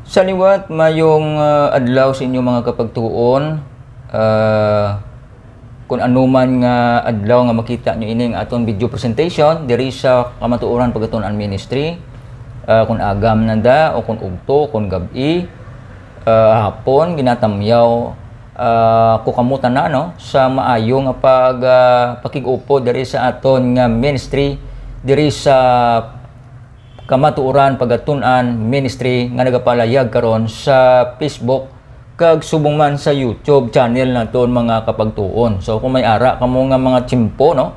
Saliwat mayong adlaw sa inyo mga kapagtuon. Kung anuman nga adlaw nga makita nyo ining aton video presentation diri sa Kamatuoran Pagatuon Ministry, kung agam nanda o kung ugto, kung gabi, hapon ginatamyaw ko kamutan na no sa maayo nga pakigupo diri sa aton nga ministry diri sa Kamatuoran Pagatuon Ministry nga nagapalayag karon sa Facebook kag subong man sa YouTube channel naton mga kapagtuon. So kung may ara kamo nga mga tsimpo no,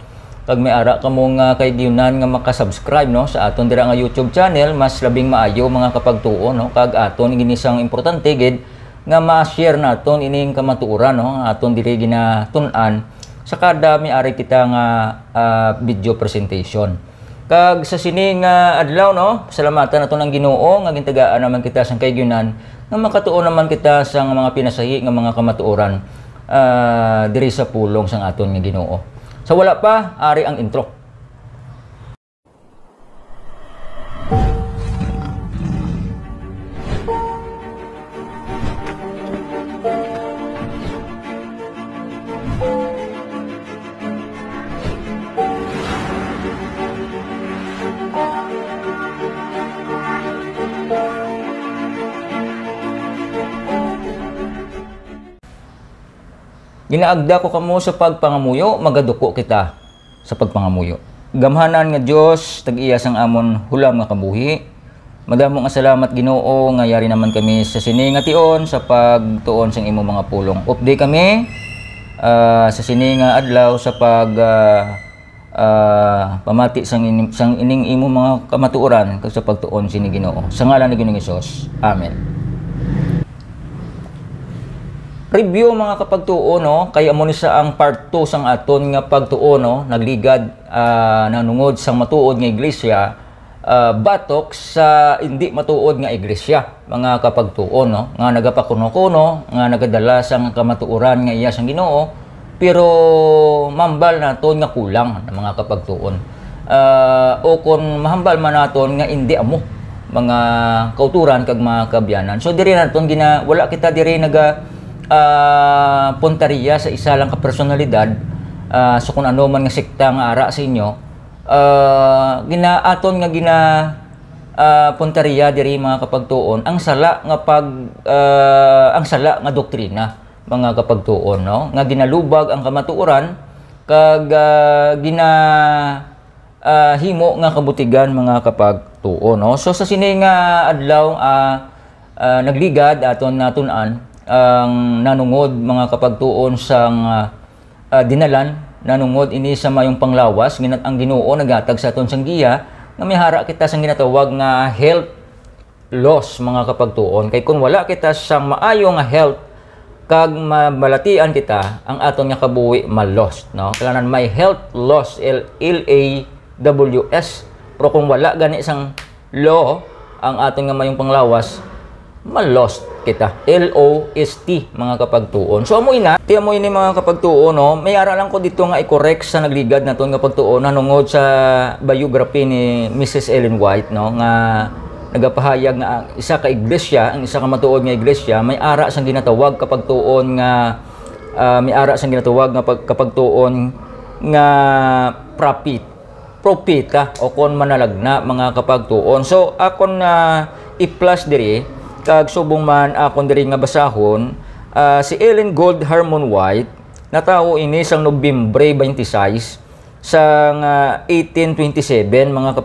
kag may ara kamo nga kay giyunan nga maka-subscribe no sa aton dira nga YouTube channel, mas labing maayo mga kapagtuon no, kag aton ginisang importante gid nga ma-share naton ining kamatuoran no aton diri ginatun-an sa kada may-ari kita nga video presentation. Kag sa sining adlaw no, salamatan naton ang Ginoo nga gintagaan naman kita sang kaygyonan nga makatuon naman kita sang mga pinasahi nga mga kamatuoran diri sa pulong sang aton nga Ginoo. Sa wala pa, ari ang intro. Ginaagda ko kamo sa pagpangamuyo, magaduko kita sa pagpangamuyo. Gamhanan nga Dios, tag-iya sang amon hulam nga kabuhi. Madamo nga salamat Ginoo nga yari naman kami sa sini nga tion sa pagtuon sang imo mga pulong. Update kami sa sini nga adlaw sa pamati sang ining imo mga kamatuoran kag sa pagtuon sini Ginoo. Sa ngalan ni Ginoong Hesus. Amen. Review mga kapagtuon no, kay amo ni sa ang part 2 sang aton nga pagtuon no, nagligad nanungod sang matuod nga iglesia batok sa hindi matuod nga iglesia mga kapagtuon no, nga nagapakuno-kuno nga nagadala sang kamatuoran nga iya sang Ginoo pero mambal naton nga kulang mga kapagtuon o kun mahambal man naton nga hindi amo mga kauturan kag mga kabyanan. So diri naton wala kita diri puntariya sa isa lang ka personalidad so kung ano man nga sekta nga ara sa inyo aton nga puntariya diri mga kapagtuon ang sala nga doktrina mga kapagtuon no, nga ginalubag ang kamatuoran kag himo nga kabutigan mga kapagtuon no. So sa sini nga adlaw nagligad aton natun-an ang nanungod mga kapagtuon sang dinalan nanungod ini sa mayong panglawas ang Ginoo nagatag sa aton sang giya nga mihara kita sang ginatawag nga health loss mga kapagtuon. Kay kung wala kita sang maayo nga health kag mabalatian kita ang aton nga kabuhi ma-lost no, kailangan may health loss LAWS. Pero kung wala gani sang law ang aton nga mayong panglawas, ma-lost kita, LOST mga kapagtuon. So amoy na ini mga kapagtuon no, may ara lang ko dito nga i-correct sa nagligad naton nga pagtuon nanungod sa biography ni Mrs. Ellen White no, nga nagapahayag nga isa ka iglesia, ang isa ka matuod nga iglesia may ara sang ginatawag kapagtuon nga kapagtuon nga propeta o kon manalagna mga kapagtuon. So akon i-plus diri kag subong man akon diri nga basahon si Ellen Gold Harmon White natawo ini sang Nobyembre 26 sang 1827 mga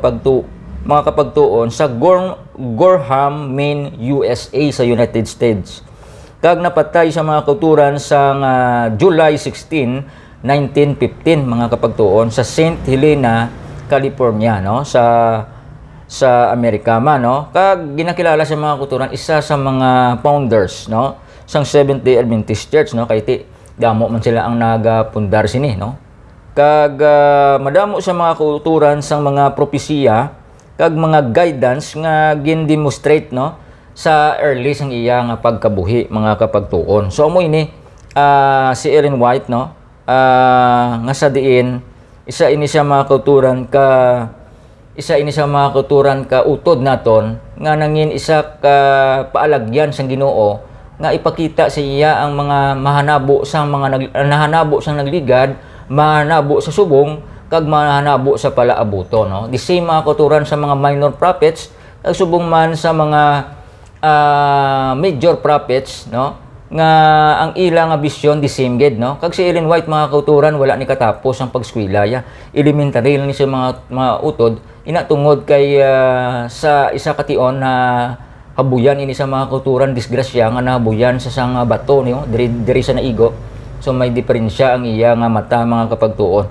kapagtuon sa Gorham, Maine, USA sa United States. Kag napatay sa mga kauturan sang July 16, 1915 mga kapagtuon sa St. Helena, California no, sa Amerika man no. Kag ginakilala sa mga kulturan isa sa mga founders no sang Seventh-day Adventist Church no, kay damo man sila ang nagapundar sini no. Kag madamo sa mga kulturan sang mga propesiya kag mga guidance nga gin-demonstrate no sa early sang iya nga pagkabuhi mga kapagtuon. So amo ini si Ellen White no nga sa diin isa ini siya mga kulturan isa ini sa mga kauturan ka utod naton nga nangin isa ka paalagyan sang Ginoo nga ipakita sa iya ang mga mahanabo sang mga nahanabo sang nagligad, mahanabo sa subong kag mahanabo sa palaabuto, no? The same mga kauturan sa mga minor prophets kag subong man sa mga major prophets, no? Nga ang ila nga bisyon the same gid, no? Kag si Ellen White mga kauturan wala ni katapos ang pagskwela ya. Elementary lang ni sa mga utod ina tungod kay sa isa ka tion na habuyan ini sa mga kauturan disgrasya nga nahabuyan sa sang bato niyo diri sa naigo. So may diferensya ang iya nga mata mga kapagtuon.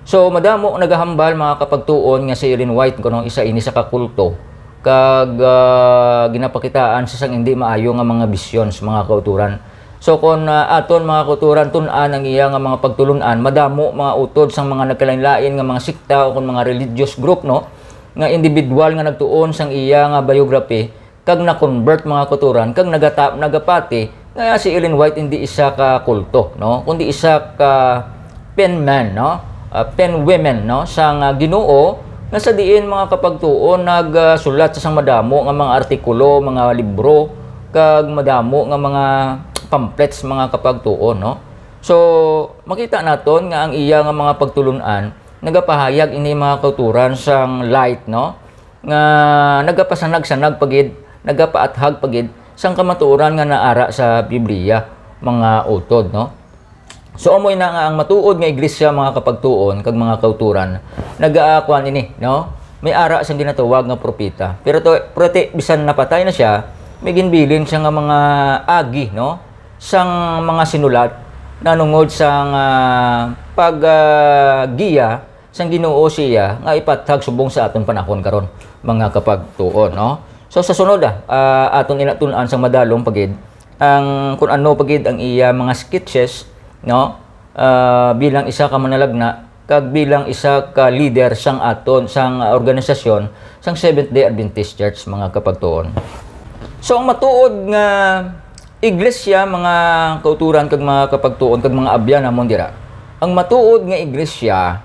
So madamo nagahambal mga kapagtuon nga si Ellen White kuno isa ini sa kakulto kag ginapakitaan sa sang hindi maayo nga mga visions mga kauturan. So kung aton mga kauturan tun-an ang iya nga mga pagtulun-an, madamo mga utod sang mga nagkalain-lain nga mga sikta o kung mga religious group, no, nga individual nga nagtuon sang iya nga biography kag na-convert mga kauturan kag nagapati nga si Ellen White hindi isa ka kulto, no, kundi isa ka penman, no, pen women, no, sang Ginoo nga sa diin mga kapagtuon nagsulat sa sang madamo nga mga artikulo, mga libro kag madamo nga mga pamphlets mga kapagtuon, no. So makita naton nga ang iya nga mga pagtulun-an nagapahayag ini mga kauturan sang light, no, nga nagapasanag-sanag pagid, nagapaathag pagid sang kamatuoran nga naara sa Biblia mga utod, no. So amoy na nga ang matuod nga iglesia mga kapagtuon kag mga kauturan nagaakuan ini, no, may ara sang ginatawag nga propeta. Pero to bisan napatay na siya, may ginbilin siya nga mga agi, no, sang mga sinulat nanungod sang paggiya sang Ginoo siya nga ipathag subong sa aton panahon karon mga kapagtuon, no. So sa sunod aton inatun-an sang madalong pagid ang kun ano pagid ang iya mga sketches, no, bilang isa ka manalagna kag bilang isa ka leader sang aton sang organisasyon sang Seventh-day Adventist Church mga kapagtuon. So ang matuod nga iglesia mga kauturan kag mga kapagtuon kag mga abyan namon dira, ang matuod nga iglesia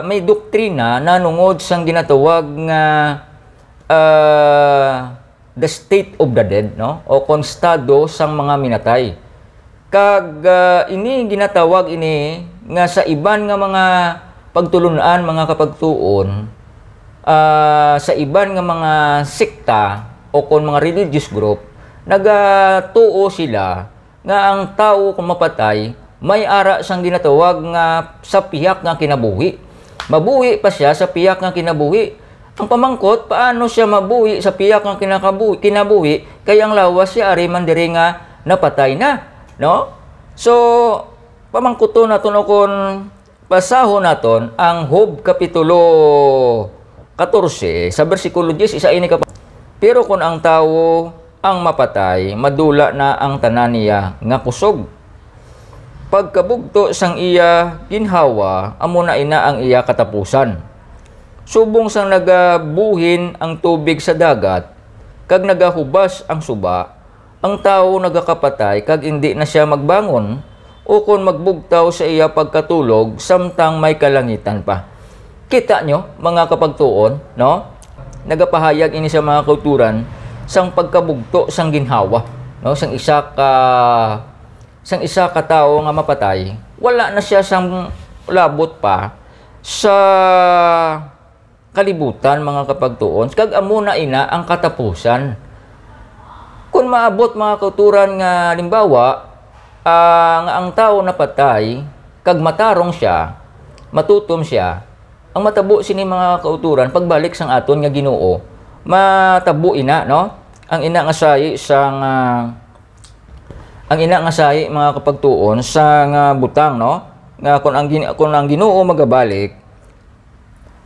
may doktrina nanungod sang ginatawag nga the state of the dead, no, o konstado sang mga minatay. Kag ini ginatawag ini nga sa iban nga mga pagtulunan mga kapagtuon, sa iban nga mga sekta o kon mga religious group nagatuo sila nga ang tao kung mapatay may ara sang ginatawag nga sa piyak nga kinabuhi. Mabuhi pa siya sa piyak nga kinabuhi. Ang pamangkot, paano siya mabuhi sa piyak nga kinabuhi kay ang lawas siya ari man diri nga napatay na, no? So pamangkuto naton kon pasahon naton ang Job kapitulo 14 sa bersikulo 10 isa ini pero kung ang tawo ang mapatay madula na ang tanan niya nga kusog. Pagkabugto sang iya ginhawa amo na ina ang iya katapusan. Subong sang nagabuhin ang tubig sa dagat kag nagahubas ang suba, ang tawo nagakapatay kag hindi na siya magbangon o kung magbugtaw sa iya pagkatulog samtang may kalangitan pa. Kita nyo mga kapagtuon, no, nagapahayag ini sa mga kauturan sang pagkabugto sang ginhawa, no, sang isa ka tawo nga mapatay, wala na siya sang labot pa sa kalibutan mga kapagtuon kag amo na ina ang katapusan. Kung maabot mga kauturan nga limbawa nga ang tawo napatay kag matarong siya, matutom siya, ang matabo sini mga kauturan pagbalik sang aton nga Ginoo matabo ina, no, ang ina nga sayi sang ang ina nga sayi mga kapagtuon sang butang, no, nga kung ang Ginoo magabalik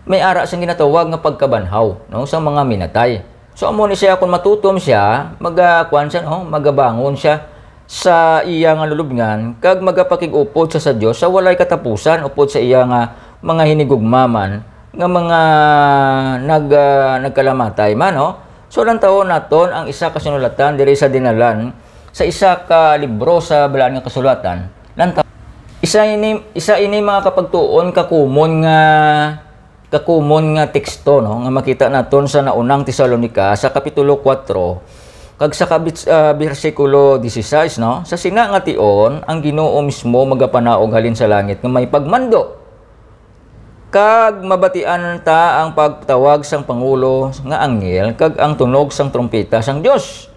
may ara sang ginatawag nga pagkabanhaw, no, sa mga minatay. So amo ni siya kung matutom siya magakuan siya, no, magabangon siya sa iya nga lulubngan kag magapakig-upod sa Dios sa walay katapusan upod sa iya nga mga hinigugmaman nga mga nagkalamatay man, no. So lang taon naton ang isa ka sinulatan diri sa dinalan sa isa ka libro sa balaan nga kasulatan. Isa ini mga kapagtuon kakumon nga kakumon nga teksto no nga makita naton sa naunang Tesalonica sa kapitulo 4 kag sa bersikulo 16 no. Sa sina nga tion ang Ginoo mismo magapanaog halin sa langit nga may pagmando kag mabatian ta ang pagtawag sang pangulo nga anghel kag ang tunog sang trompeta sang Dios.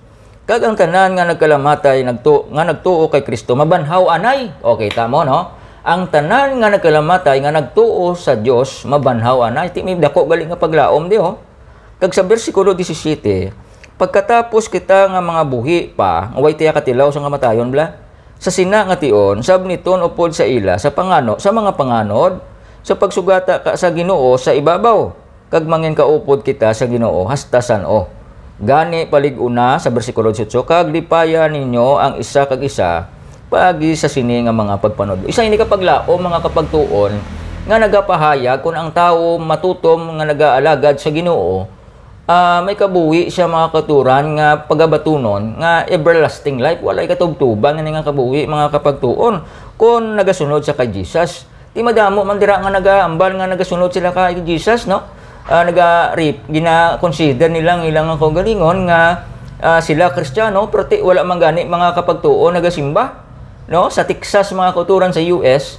Kag ang tanan nga nagkalamatay nagtuo kay Kristo mabanhaw anay. Okay tamo no. Ang tanan nga nagkalamatay nga nagtuo sa Dios mabanhaw anay. Ti may dako gali nga paglaom di ho. Kag sa bersikulo 17, pagkatapos kita nga mga buhi pa, way tiya katilaw sa kamatayon bla. Sa sina nga tion, sabniton upod sa ila sa mga panganod sa pagsugata ka sa Ginoo sa ibabaw. Kag mangin kaupod kita sa Ginoo hasta san-o. Gani palig-una sa bersikulo 18, kag lipayan ninyo ang isa kag isa paagi sa sini nga mga pagpanood. Isa ini kapaglaom mga kapagtuon nga nagapahayag kung ang tao matutom nga nagaalagad sa Ginoo, may kabuhi siya mga katuran nga pagabatunon nga everlasting life, walay katugtuban nga kabuhi mga kapagtuon kung nagasunod sa kay Jesus. Di madamo man dira nga nagaambal nga nagasunod sila kay Jesus no. Gina-consider nilang ilang kagalingon nga sila Kristiyano pero wala man gani mga kapagtuon nagasimba. No, sa Texas mga kauturan sa US,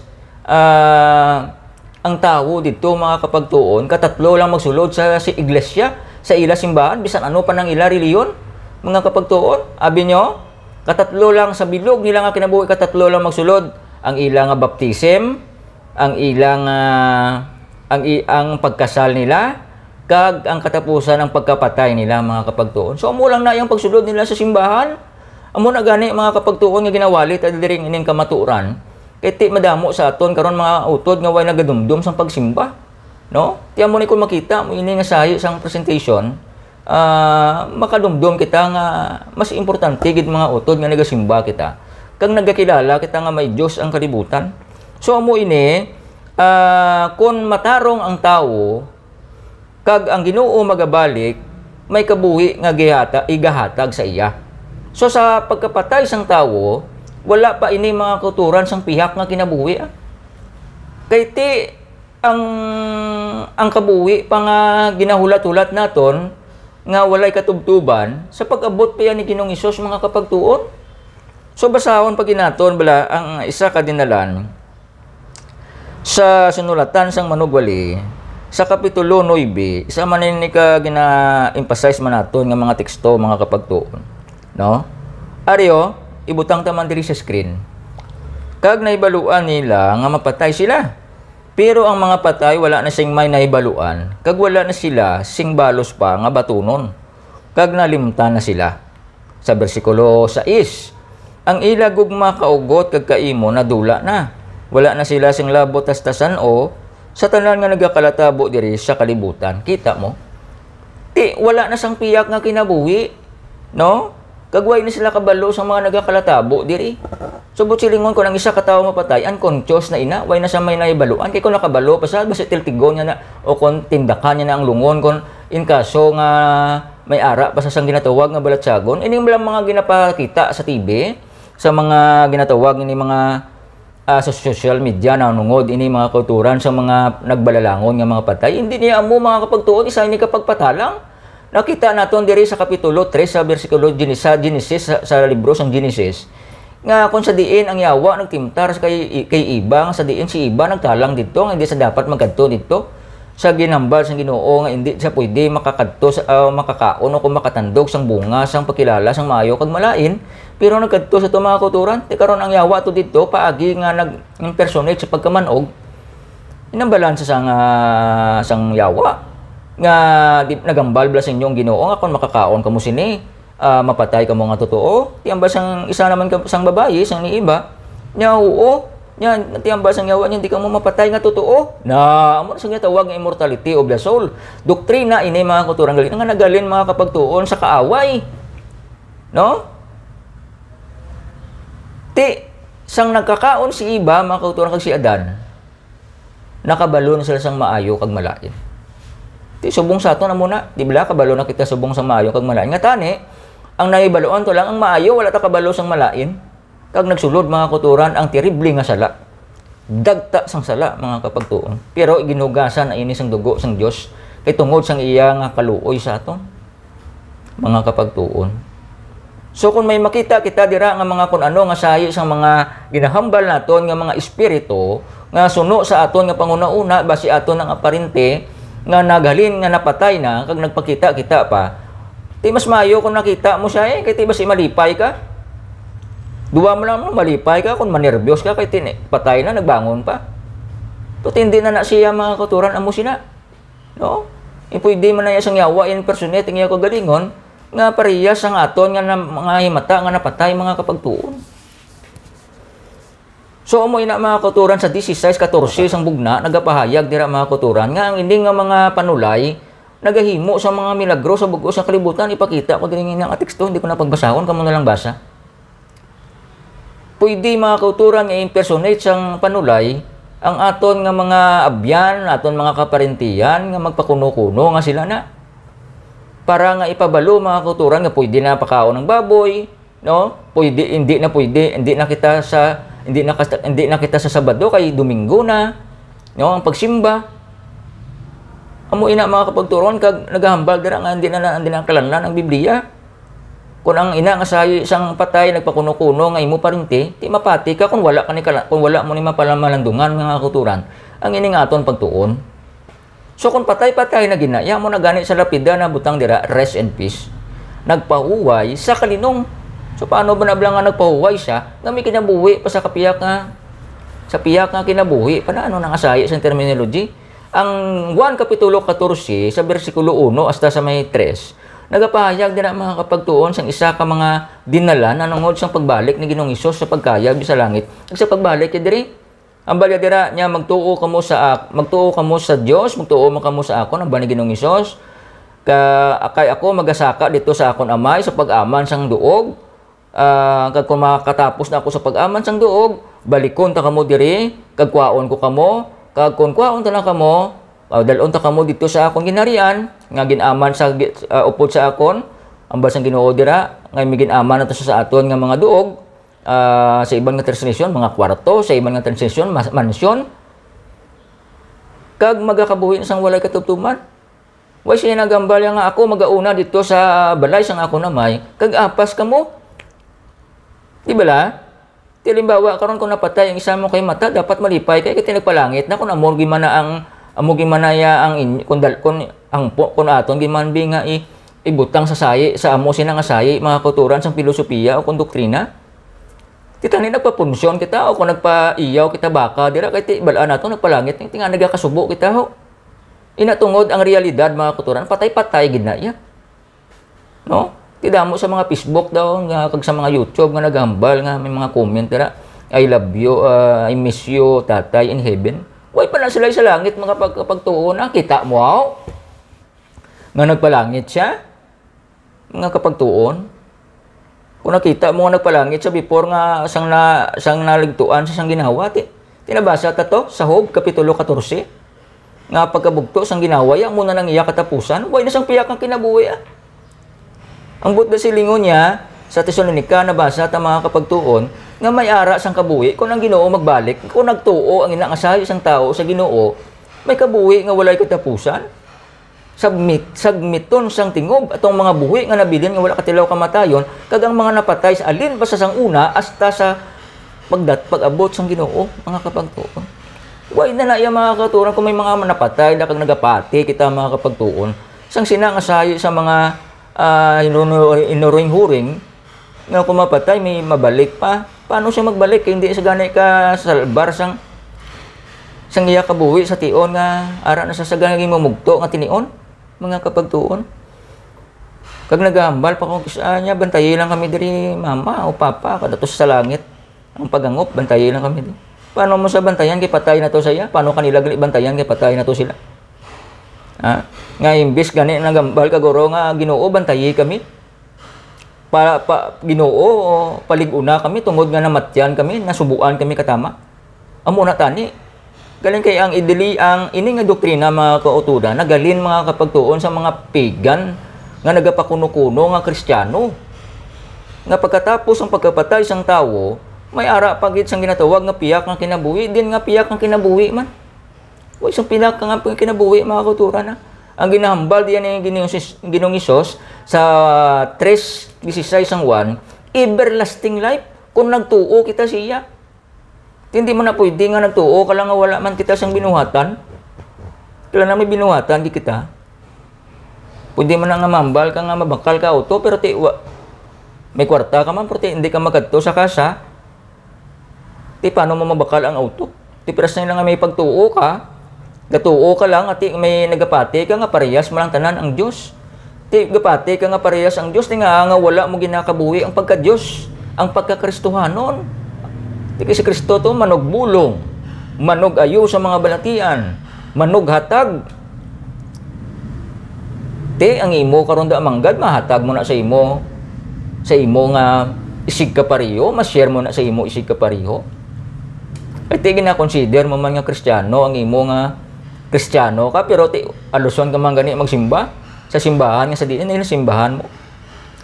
ang tao dito mga kapagtuon, katatlo lang magsulod sa iglesia, sa ila simbahan, bisan ano pa ng ila reliyon, mga kapagtuon. Abi nyo, katatlo lang sa bilog nila nga kinabuhi, katatlo lang magsulod. Ang ila nga baptism, ang ilang ang pagkasal nila, kag ang katapusan ng pagkapatay nila mga kapagtuon. So amo lang na yung pagsulod nila sa simbahan. Amo na gani mga kapagtuon nga ginawalit at diring ining kamaturan. Kay ti madamo sa aton karon mga utod nga way nagadumdum sang pagsimba. No? Ti amo ni kun makita mo ini nga sayo sang presentation, makadumdum kita nga mas importante gid mga utod nga nagasimba kita. Kag nagakilala kita nga may Dios ang kalibutan. So amo ini kun matarong ang tawo kag ang Ginoo magabalik, may kabuhi nga igahatag sa iya. So sa pagkapatay sang tawo, wala pa ini mga kauturan sang pihak nga kinabuhi. Kay ti ang kabuhi pa nga ginahulat-hulat naton nga walay katubtuban sa pag-abot pa yan ni Ginoong Hesus mga kapagtuon. So basahon pag ginaton bala ang isa ka dinalan sa sinulatan sang manugwali sa kapitulo 9, isa man ni ka gina-emphasize man naton nga mga teksto mga kapagtuon. No? Aryo, ibutang taman diri sa screen. Kag naibaluan nila nga mapatay sila. Pero ang mga patay wala na sing may naibaluan. Kag wala na sila sing balos pa nga batunon. Kag nalimtan na sila. Sa bersikulo 6, ang ila gugma kaugot kag kaimo na dula na. Wala na sila sing labot tastasan o sa tanan nga nagakalatabo diri sa kalibutan. Kita mo? Ti wala na sang piyak nga kinabuhi. No? Kagway ni sila kabalo sa mga nagakalatabo diri. So silingon ko nang isa ka tawo mapatay, unconscious na ina, way na sa may naibaluan kay ko nakabalo pasad basta tiltigon niya na o kon tindakan niya na ang lungon kon in kaso nga may ara pa sa sang ginatawag nga balatsagon. Ini lang mga ginapakita sa TV, sa mga ginatawag ini mga sa social media na nungod ini mga kauturan sa mga nagbalalangon nga mga patay. Hindi niya amo mga kapagtuon isa ni kapagpatalang. Nakita naton diri sa kapitulo 3 sa bersikulo Genesis sa libro sang Genesis nga kung sa diin ang yawa nagtimtar sa kay Iba, sa diin si Iba nagtalang dito nga hindi sa dapat magkadto dito sa ginambal sang Ginoo nga hindi sa pwede makakadto sa makakaon o kung makatandog sang bunga sang pagkilala sang maayo kag malain, pero nagkadto sa to mga kauturan. Ti karon ang yawa to dito paagi nga nag-impersonate sa pagkamanog, inambalan sa sang yawa nga nagambal bala sa inyong Ginoo nga kon makakaon kamo sini mapatay kamo nga totoo. Tiyamba sang isa naman sang babayi sang ni Iba nya oo nya tiyamba sang yawa nya di kamo mapatay nga totoo na amo sa tawag nga immortality of the soul. Doktrina ini mga kauturan galit nga nagalin mga kapagtuon sa kaaway, no? Ti sang nagkakaon si Iba mga kauturan kag si Adan, nakabalo na sila sang maayo kag malain. Ti subong sa ato na muna, di ba kabalo na kita subong sa maayo kag malain. Nga tani, ang naibaluan to lang ang maayo, wala ta kabalo sang malain. Kag nagsulod mga kuturan ang terrible nga sala. dagta sang sala mga kapagtuon. Pero ginugasan na ini sang dugo sang Dios kay tungod sang iya nga kaluoy sa aton mga kapagtuon. So kung may makita kita dira nga mga kun ano nga sayo sang mga ginahambal naton nga mga espiritu nga suno sa aton nga panguna-una basi aton ang aparente nga naghalin nga napatay na kag nagpakita kita pa. Ti mas mayo kung nakita mo siya kay ti basi malipay ka. Duwa mo lang malipay ka kung manerbiyos ka kay patay na nagbangon pa. Tutindi na siya mga kauturan amo sina. No? Pwede man na isang yawa in personate nga kagalingon nga parehas ang aton nga mga himata nga napatay mga kapagtuon. So amo ina mga kauturan sa 16:14 sang bugna nagapahayag dira mga kauturan nga ang hindi nga mga panulay nagahimo sa mga milagro sa bug-o sa kalibutan. Ipakita ko diri nga teksto, hindi ko na pagbasahon, kamo na lang basa. Pwede mga kauturan nga impersonate sang panulay ang aton nga mga abyan, aton mga kaparentiyan nga magpakuno-kuno nga sila na. Para nga ipabalo mga kauturan nga pwede na pakaon ng baboy, no? Pwede, hindi na kita sa Sabado kay Domingo na, no? Ang pagsimba. Amo ina mga kapagturon kag naghahambal dira nga hindi na kalanlan ang Biblia. Kung ang ina nga sayo isang patay nagpakuno-kuno nga imo parente, ti mapati ka kung wala mo ni mapalamalandungan nga kauturan ang ining aton pagtuon. So kung patay-patay na ginaya mo na gani sa lapida na butang dira rest and peace, nagpahuway sa kalinong. So paano ba nablang nga nagpahuway siya nga may kinabuhi pa sa piyak nga kinabuhi paano nang asaya sa terminology. Ang 1 Kapitulo 14 sa bersikulo 1 hasta sa may 3 nagapahayag din ang mga kapagtuon sang isa ka mga dinala na nangod sang pagbalik ni Ginoong Hesus sa pagkayag sa langit. Sa pagbalik diri, ang balya dira niya magtuo kamo sa Dios, magtuo man kamo sa akon ang bani Ginoong Hesus. Kay ako magasaka dito sa akon amay sa pag-aman sang duog. Kag kung makatapos na ako sa pag-aman sang duog, balikon ta kamo diri, kag kwaon ko kamo, kag kun kwaon ta na kamo, dalon ta kamo dito sa akong ginharian nga ginaman sa upod sa akon ang basang Ginoo dira nga ginaman nato sa aton nga mga duog sa ibang nga translation mga kwarto, sa ibang nga translation mansyon, kag magakabuhi sang walay katubtuman. Way siya nagambal nga ako magauna dito sa balay sang ako namay kag apas kamo. Di bala? Halimbawa karon kung napatay ang isa mo kay mata dapat malipay kay nagpalangit na kung amor gimana ang gimanaya ang kun aton gimanbi nga ibutang sa sayi sa amo sina nga sayi mga kauturan sang filosofiya o kung doktrina. Kita ni nagpapunsyon kita o kung nagpaiyaw kita baka dira kay balaan nato nagpalangit tinga nagakasubo kita ho. Inatungod ang realidad mga kauturan patay-patay gid na iya. No? Tidamo sa mga Facebook daw nga kag sa mga YouTube nga naghambal nga may mga comment dira I love you, I miss you tatay in heaven. Way pa na sila sa langit mga pagtuon na kita mo nga nagpalangit siya mga kapagtuon. Kung nakita mo nga nagpalangit sa before nga sang naligtuan sa sang ginawa tinabasa ta to sa Job Kapitulo 14 nga pagkabugto sang ginawa ya muna nang iya katapusan way na sang piyak ang kinabuhi. Ang budda silingon niya sa Tesalonica nabasa ta mga kapagtuon nga may ara sang kabuhi kung ang Ginoo magbalik kung nagtuo ang inangasayo sang tao sa Ginoo may kabuhi nga walay katapusan. Sagmiton sang tingob atong mga buhi nga nabilin nga wala katilaw kamatayon kag ang mga napatay sa alin basta sang una hasta sa pag-abot sang Ginoo mga kapagtuon. Way na iya mga katuran kung may mga napatay na kag nagapati kita mga kapagtuon sang sinangasayo sa mga inuring-huring nga kung mapatay may mabalik pa. Paano siya magbalik kay hindi sa ganay ka salbar sang iya kabuhi sa tion nga ara na sa saganay mamugto nga tinion mga kapagtuon. Kag nagahambal pa kung kisa niya bantayi lang kami diri mama o papa kadatos sa langit ang pagangop bantayi lang kami diri. Paano mo sa bantayan kay patay na to saya? Paano kanila gali bantayan kay patay na to sila? Nga imbis gani nagambal kaguro nga Ginoo bantayi kami. Ginoo palig-una kami tungod nga namatyan kami, nasubuan kami katama. Amo na tani. Galing kay ang idili ang ini nga doktrina mga kautuda, nagalin mga kapagtuon sa mga pagan nga nagapakuno-kuno nga Kristiyano. Nga pagkatapos ang pagkapatay sang tawo, May ara pagit sang ginatawag nga piyak nga kinabuhi, din nga piyak nga kinabuhi man. Uy, isang piyak nga kinabuhi mga kauturan na. Ang ginahambal diyan ni Ginoong Hesus sa 3:16 ang 1, everlasting life kung nagtuo kita siya. Hindi mo na pwede nga nagtuo ka lang nga wala man kita sang binuhatan. Kailan na may binuhatan di kita. Pwede mo na nga mambal ka nga mabakal ka auto pero may kwarta ka man pero hindi ka magkadto sa kasa. Paano mo mabakal ang auto? Piras na lang may pagtuo ka. Gatuo ka lang at may nagapati ka nga parehas mo lang tanan ang Diyos. Gapati ka nga parehas ang Diyos. Nga wala mo ginakabuhi ang pagka-Diyos. Ang pagkakristohanon. Si Kristo to manog bulong. Manog ayo sa mga balatian. Manog hatag. Ang imo karon da manggad mahatag mo na sa imo. Sa imo nga isig ka pariho. Ma-share mo na sa imo isig ka pariho. At gina-consider mo man nga Kristiyano, ang imo nga Kristiyano ka, pero aluson ka man gani magsimba sa simbahan nga sa diin na simbahan mo.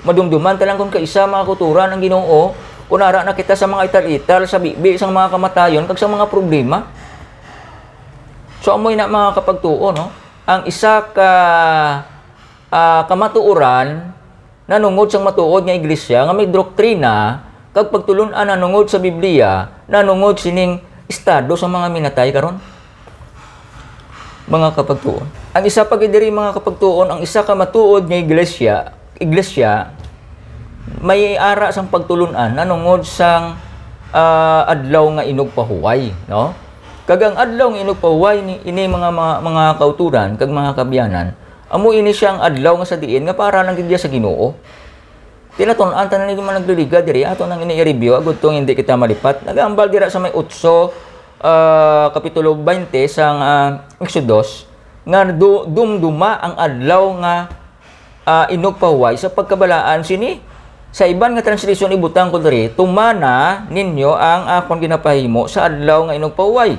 Madumduman talang kung kaisa mga kauturan ang Ginoo, kunara na kita sa mga ital-ital, sa bibi, sa mga kamatayon, kag sa mga problema. So amoy na mga kapagtuo, no? Ang isa ka kamatuoran nanungod sang matuod nga iglesia nga may doktrina kag pagtulun-an nanungod sa Biblia, nanungod sining estado sa mga minatay karon. Mga kapagtuon. Ang isa pag diri mga kapagtuon, ang isa ka matuod nga iglesia may ara sang pagtulun-an nanungod sang adlaw nga inog pahuway, no? Kag ang adlaw nga inog pahuway ini mga kauturan kag mga kabyanan, amo ini siyang adlaw nga sa diin nga para lang gid sa Ginoo. Tinatun-an tanan ni man nagliliga diri ato nang ini-review agud tong hindi kita malipat. Nagambal dira sa may 8 kapitulo 20 sang Exodus nga dumduma ang adlaw nga inog pahuway sa pagkabalaan sini. Sa iban nga translation ibutang ko diri, tumana ninyo ang akon ginapahimo sa adlaw nga inog pahuway.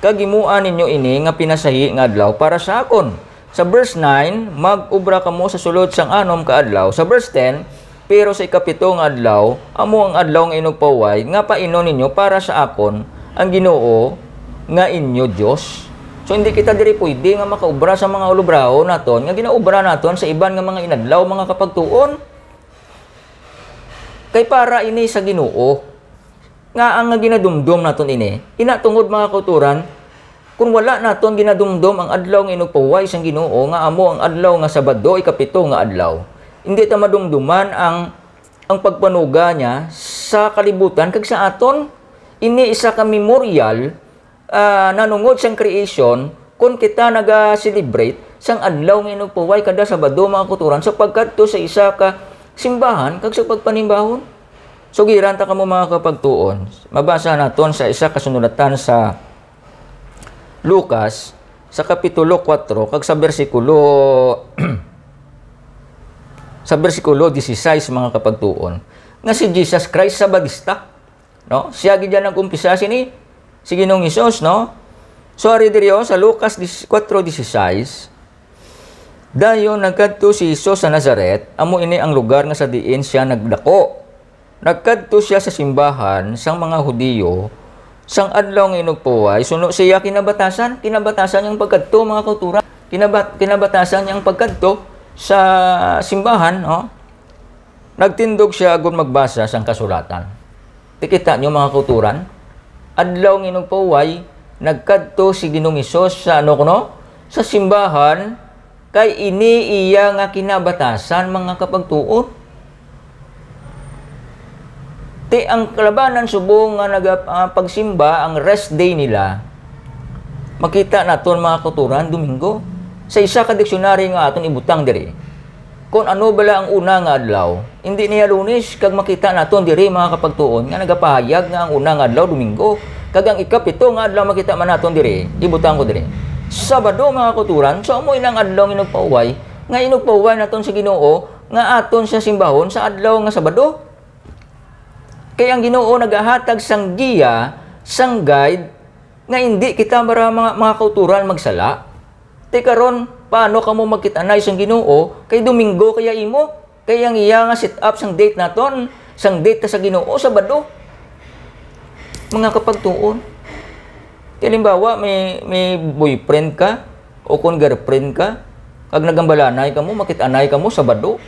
Kagimuan ninyo ini nga pinasahi nga adlaw para sa akon. Sa verse 9, mag-ubra kamo sa sulod sang 6 ka adlaw. Sa verse 10, pero sa ikapito nga adlaw, amo ang adlaw nga inog pahuway, nga painon ninyo para sa akon, ang Ginoo nga inyo Dios. So hindi kita diri pwede nga makaubra sa mga ulubraho naton, nga ginaubra naton sa iban nga mga inadlaw, mga kapagtuon. Kay para ini sa Ginoo, nga ang ginadumdum naton ini, inatungod mga kauturan, kung wala naton ginadumdum ang adlaw nga inog pahuway sang Ginoo, nga amo ang adlaw nga Sabado, ikapito nga adlaw. Hindi ta madumduman ang pagpanuga niya sa kalibutan kag sa aton. Ini isa ka memorial nanungod sang creation kung kita naga-celebrate sang adlaw nga inog pahuway kada Sabado mga kauturan sapagkat to sa isa ka simbahan kag sa pagpanimbahon. So giran ta kamo mga kapagtuon. Mabasa naton sa isa ka sunulatan sa Lucas sa kapitulo 4 kag sa bersikulo 16 mga kapagtuon nga si Jesus Christ sa Batista, no? Siya gid yan nag-umpisa si Ginoong Hesus, no? So ari diri sa Lucas 4:16, dayon nagkadto si Hesus sa Nazaret, amo ini ang lugar nga sa diin siya nagdako. Nagkadto siya sa simbahan sang mga Hudiyo sang adlaw nga inog pahuway, suno siya kinabatasan niyang pagkadto mga kauturan, kinabatasan niyang pagkadto sa simbahan, no? Nagtindog siya agud magbasa sang kasulatan. Tikita nyo mga kauturan, adlaw ng inog pahuway, nagkadto si Ginoong Hesus sa sa simbahan, kay ini iya nga kinabatasan mga kapagtuon. Ang kalabanan subong nga pagsimba, ang rest day nila, makita naton mga kauturan, Domingo. Sa isa ka diksyonary nga aton ibutang diri, kung ano bala ang una nga adlaw, hindi niya Lunes, kag makita naton diri mga kapagtuon nga nagapahayag nga ang una nga adlaw Domingo, kag ang ikapito nga adlaw makita man naton diri, ibutang ko diri, Sabado mga kauturan. So amo inang adlaw inog pahuway, nga inog pahuway naton sa Ginoo nga aton sa simbahon sa adlaw nga Sabado. Kaya ang Ginoo nagahatag sang giya, sang guide nga hindi kita para mga kauturan magsala. Karon, paano kamo magkitanay sang Ginoo kay Domingo kaya imo? Kaya ang iya nga set up sang date naton, sang date ta sa Ginoo Sabado. mga kapagtuon. Halimbawa, may boyfriend ka o kung girlfriend ka, kag nagambalanay ka mo, makitanay ka mo Sabado.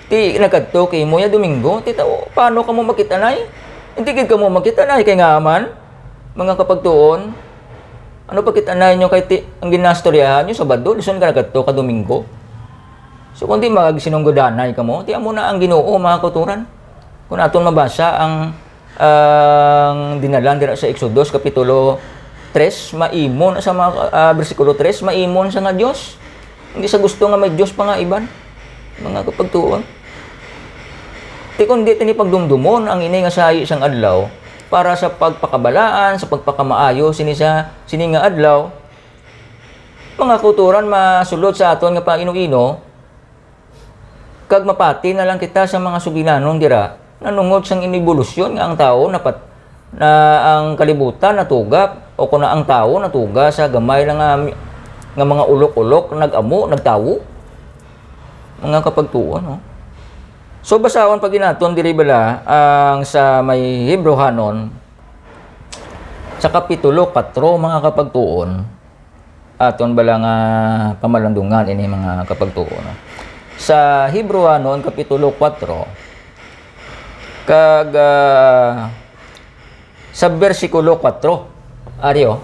Ti nagkadto kay mo ya Domingo, ti tao, paano ka mo makitanay? Hindi gid ka mo makitanay kay nga man, mga kapagtuon. Ano pa kitanay nyo kay ti ang ginastoryahan nyo Sabado, lison ka nagkadto ka Domingo. So kung di magsinunggodanay ka mo, ti amo na ang Ginoo mga kauturan. Kung aton mabasa ang dinalan dira sa Exodus kapitulo 3, maimon sa mga bersikulo 3, maimon sa nga Dios. Hindi sa gusto nga may Dios pa nga iban, mga kapagtuon. Ti kundi tini pagdumdumon ang ini nga sayi isang adlaw para sa pagpakabalaan, sa pagpakamaayo sini nga adlaw. Mga kauturan masulod sa aton nga paino-ino, kag mapati na lang kita sa mga sugilanon dira nanungod sang inibolusyon nga ang tao na ang kalibutan natugap o kuna ang tao natuga sa gamay nga mga ulok-ulok nag-amo nagtawo, mga kapagtuon, no? So basahon pag ginaton diri bala ang sa may Hebrehanon sa kapitulo 4, mga kapagtuon, aton bala nga pamalandungan ini mga kapagtuon, no? Sa Hebrehanon kapitulo 4 kag sa bersikulo 4 ariyo,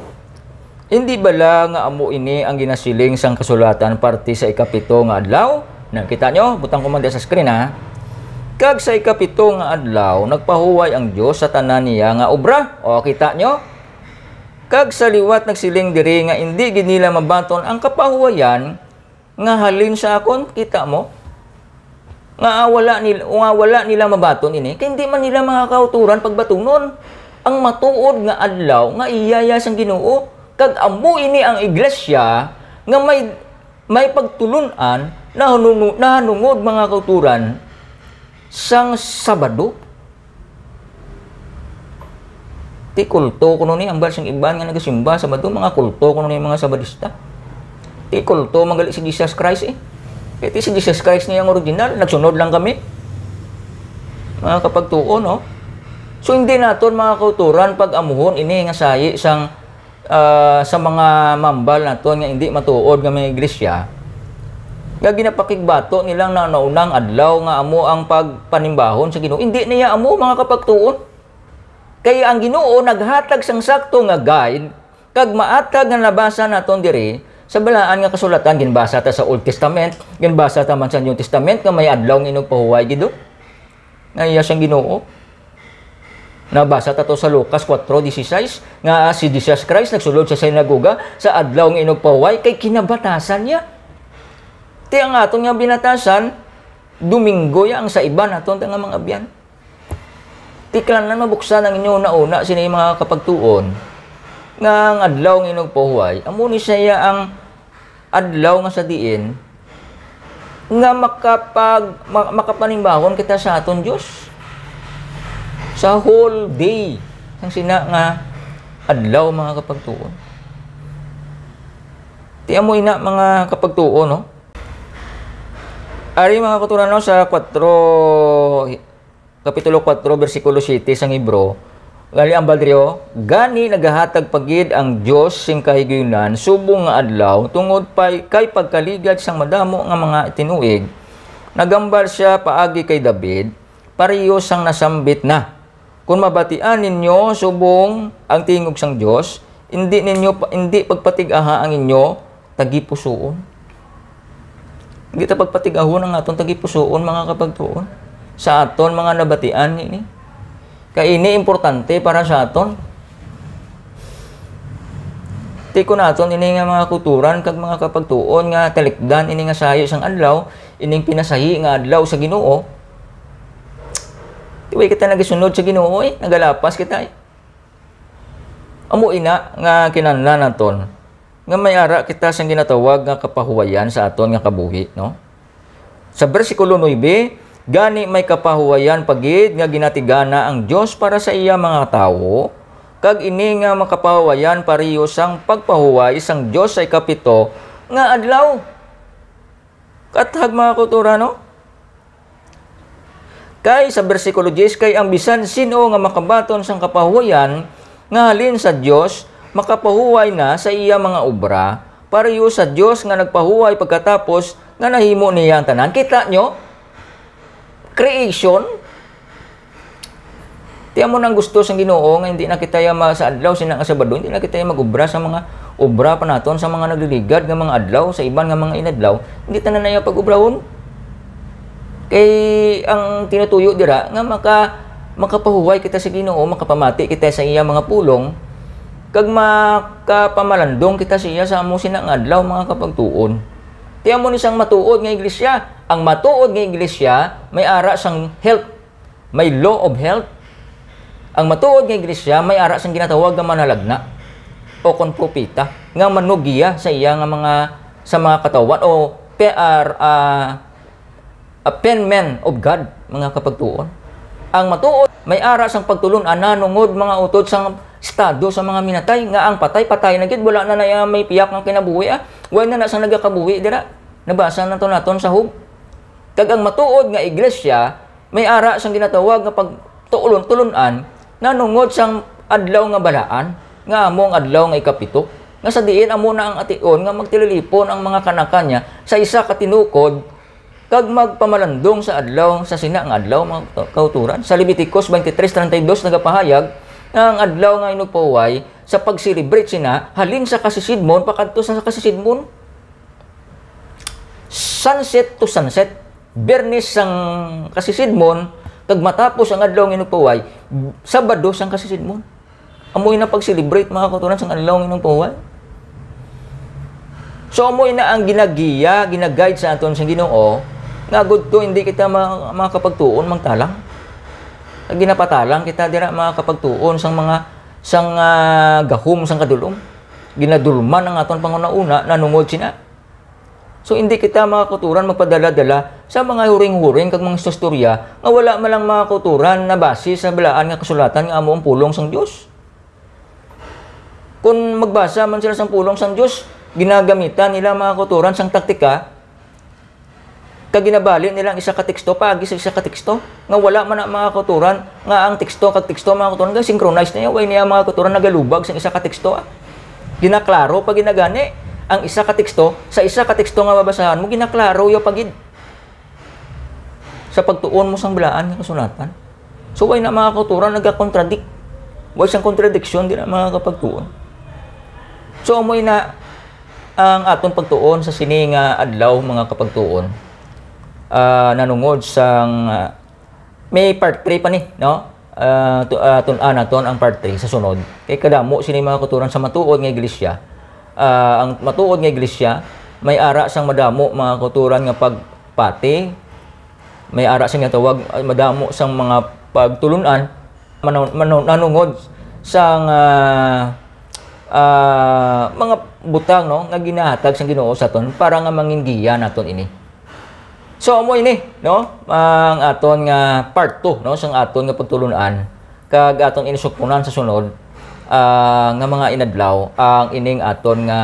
hindi bala nga amo ini ang ginasiling sang kasulatan parte sa ikapito nga adlaw? Nakita nyo, butang ko man sa screen ha. Kag sa ikapito nga adlaw nagpahuway ang Dios sa tanan niya nga obra. O kita nyo? Kag sa liwat nagsiling diri nga hindi gid nila mabaton ang kapahuwayan nga halin sa akon, kita mo? Nga wala nila mabaton ini, kaya hindi man nila mga kauturan pagbatunon ang matuod nga adlaw nga iyaya sang Ginoo. Kag amo ini ang iglesia nga may pagtulunan na hanungod mga kauturan sang Sabado. Ti kulto kuno ni ambal sang iban nga nagasimba Sabado, mga kulto kuno ni mga Sabadista. Ti kulto magali si Jesus Christ Iti si Jesus Christ niya ang original, nagsunod lang kami. Mga kapagtuon, no? So hindi naton mga kauturan pag amuhon ini nga sayi sang sa mga mambal naton nga hindi matuod nga mga iglesia. Nga ginapakigbato nilang naunang adlaw nga amo ang pagpanimbahon sa Ginoo. Hindi niya amo mga kapagtuon. Kaya ang Ginoo naghatag sang sakto nga guide kag maatag nga nabasa naton diri sa balaan nga kasulatan, ginbasa ta sa Old Testament, ginbasa ta man sa New Testament nga may adlaw nga inog pahuway gido. Nga iya siyang Ginoo. Nabasa ta to sa Lucas 4:16 nga si Jesus Christ nagsulod sa sinagoga sa adlaw nga inog pahuway kay kinabatasan niya. Ti ang aton nga binatasan Domingo ya ang sa iba naton nga mga abyan. Ti kailangan mabuksan ang inyo nauna sini mga kapagtuon nga ang adlaw nga inog pahuway amo ni siya ang adlaw nga sa diin nga makapanimbahon kita sa aton Dios sa whole day sang sina nga adlaw mga kapagtuon. Ti amo ina mga kapagtuon, no? Ari mga kauturan, no, sa kapitulo 4 bersikulo 7 sang Hebro gali ang baldrio, gani nagahatag pagid ang Dios sing kahigayunan subong nga adlaw tungod kay pagkaligad sang madamo nga mga tinuig. Nagambal siya paagi kay David, pareho sang nasambit na. Kung mabatian ninyo subong ang tingog sang Dios, hindi pagpatig-aha ang inyo tagipusoon. Hindi ta pagpatig-ahon ang aton tagipusoon mga kapagtuon. Sa aton mga nabatian ini. Kaya ini importante para sa aton. Tiko naton ini nga mga kuturan kag mga kapagtuon nga talikdan ini nga sayo sang adlaw, ining pinasahi nga adlaw sa Ginoo. Tiway kita nagasunod sa Ginoo nagalapas kita Amo ina nga kinahanglan naton nga may ara kita sang ginatawag nga kapahuwayan sa aton nga kabuhi, no? Sa bersikulo 9, gani may kapahuwayan pagid nga ginatigana ang Dios para sa iya mga tao, kag ini nga makapahuwayan pareho sang pagpahuway sang Dios sa ikapito nga adlaw. Kathag mga kauturan, no? Kay sa bersikulo 10 kay ang bisan sino nga makabaton sang kapahuwayan nga halin sa Dios makapahuway na sa iya mga obra pareho sa Dios nga nagpahuway pagkatapos nga nahimo niya ang tanan. Kita nyo? Creation. Tiyan mo nang gusto sang Ginoo nga hindi na kita sa adlaw sinang Sabado, hindi na kita magobra sa mga obra pa naton sa mga nagliligad nga mga adlaw sa iban nga mga inadlaw, hindi tanan na pag-obrahon. Kay ang tinutuyo dira nga makapahuway kita sa Ginoo, makapamati kita sa iya mga pulong, kag makapamalandong kita sa iya sa amo sinang adlaw mga kapagtuon. Tiyan mo ni sang matuod nga iglesia. Ang matuod nga iglesia may ara sang health, may law of health. Ang matuod nga iglesia may ara sang ginatawag nga manalagna o konpropita nga manugiya sa iya nga mga katawan o penmen of God mga kapagtuon. Ang matuod may ara sang pagtulon nanungod mga utod sang estado sa mga minatay nga ang patay na gid wala na may piyak ng kinabuhi wala na sang nagakabuhi dira. Nabasa naton sa hub. Kag ang matuod nga iglesia may ara sang ginatawag nga pagtuulon-tulunan nanungod sang adlaw nga balaan nga among adlaw nga ikapito nga sa diin amo na ang ation nga magtililipon ang mga kanakanya sa isa ka tinukod kag magpamalandong sa adlaw sa sina nga adlaw mga kauturan. Sa Leviticus 23:32 nagapahayag nga ang adlaw nga inugpaway sa pag-celebrate sina halin sa kasisidmon pakadto sa kasisidmon. Sunset to sunset, Bernis sang kasisidmon kag matapos ang adlaw nga inugpaway Sabado sang kasisidmon. Amoy na pag-celebrate mga kauturan sang adlaw nga inugpaway. So amoy na ang ginaguide sa aton sang Ginoo nga good to hindi kita makapagtuon mangtalang. Ginapatalang kita dira mga kapagtuon sang gahom sang kadulom. Ginadulman ang aton pangunauna nanungod sina. So hindi kita mga kauturan magpadala-dala sa mga huring-huring kag mga istorya nga wala man lang mga kauturan na base sa balaan nga kasulatan nga amo ang pulong sang Dios. Kung magbasa man sila sang pulong sang Dios, ginagamitan nila mga kauturan sang taktika kag ginabali nila ang isa ka teksto paagi sa isa ka teksto nga wala man mga kauturan nga ang teksto kag teksto mga kauturan nga synchronize na way niya mga kauturan nagalubag sang isa ka teksto. Ginaklaro pag ginagani ang isa ka teksto sa isa ka teksto nga babasahan mo ginaklaro yo pagid sa pagtuon mo sang balaan nga kasulatan. So way na mga kauturan nagakontradict. Way sang contradiction din mga kapagtuon. So amoy na ang aton pagtuon sa sini nga adlaw mga kapagtuon. Nanungod sang may part 3 pa ni, no? Tun-an naton ang part 3 sa sunod. Kay kadamo sini mga kauturan sa matuod nga iglesia. Ang matuod nga iglesia may ara sang madamo mga kauturan nga pagpati, may ara sang tawag madamo sang mga pagtulunan nanungod sang mga butang no nga ginahatag sang Ginoo sa aton para nga mangingiya naton ini. So amo ini no ang aton nga part 2 no sang aton nga pagtulunan kag aton inisukpunan sa sunod nga mga inadlaw ang ining aton nga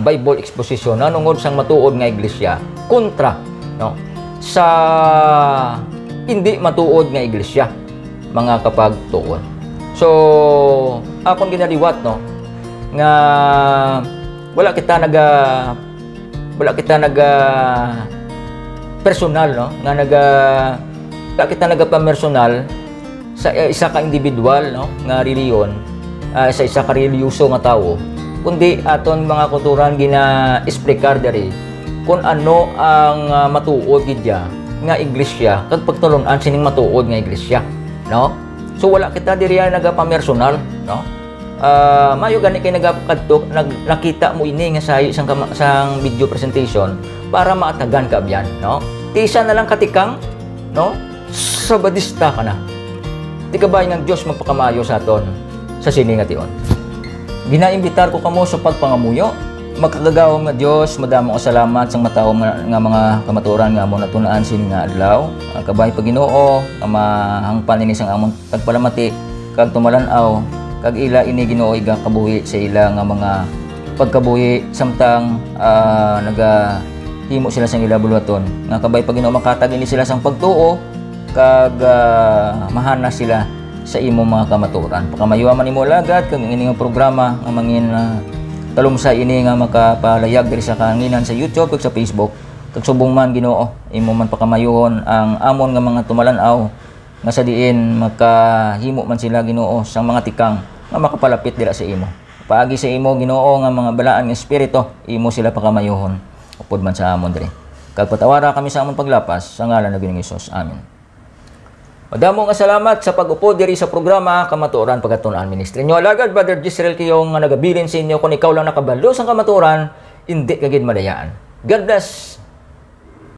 Bible exposition nanungod sang matuod nga iglesia kontra no sa hindi matuod nga iglesia mga kapagtuon. So akon ginaliwat no nga wala kita personal no nga kita pamersonal sa isa ka individual no nga reliyon sa isa ka reliyoso nga tawo kundi aton mga kulturan gina-explicar diri kung ano ang matuod gidya nga iglesia kag pagtulon-an sining matuod nga iglesia no. So wala kita diri nagapamersonal no. Mayo gani kay nagakadto nakita mo ini nga sayo sang video presentation para maatagan ka abyan no. Tisa na lang katikang no sabadista ka na. Di kabay ng Diyos magpakamayo sa aton sa sini nga tion. Ginaimbitar ko kamo sa pagpangamuyo. Magkagagawang nga Diyos, madamo ka salamat sang mataw nga mga kamaturan nga mo natunaan sini nga adlaw. Kabay Ginoo, mahangpan ini sang amon tagpalamati kag tumalan-aw kag ila ini Ginoo iga kabuhi sa ila nga mga pagkabuhi samtang naga himo sila sang ilabulaton nga kabay pag Ginoo makatag ini sila sang pagtuo kag mahana sila sa imo mga kamaturan. Pakamayuwa man imo lagad kag ini nga programa nga mangin talumsay ini nga makapalayag diri sa kanginan sa YouTube kag sa Facebook. Kag subong man Ginoo imo man pakamayuhon ang amon nga mga tumalan-aw nga sa diin makahimo man sila Ginoo sang mga tikang nga makapalapit dira sa imo. Paagi sa imo Ginoo nga mga balaan nga espiritu imo sila pakamayuhon upod man sa amon diri. Kag patawara kami sa amon paglapas sa ngalan ng Ginoong Hesus. Amen. Madamo nga salamat sa pag-upo diri sa programa Kamatuoran Pagatunan Ministry. Nyo alagad Brother Gisrael kayo nga nagabilin sa inyo kung ikaw lang nakabalo sa kamatuoran, hindi ka gid madayaan. God bless.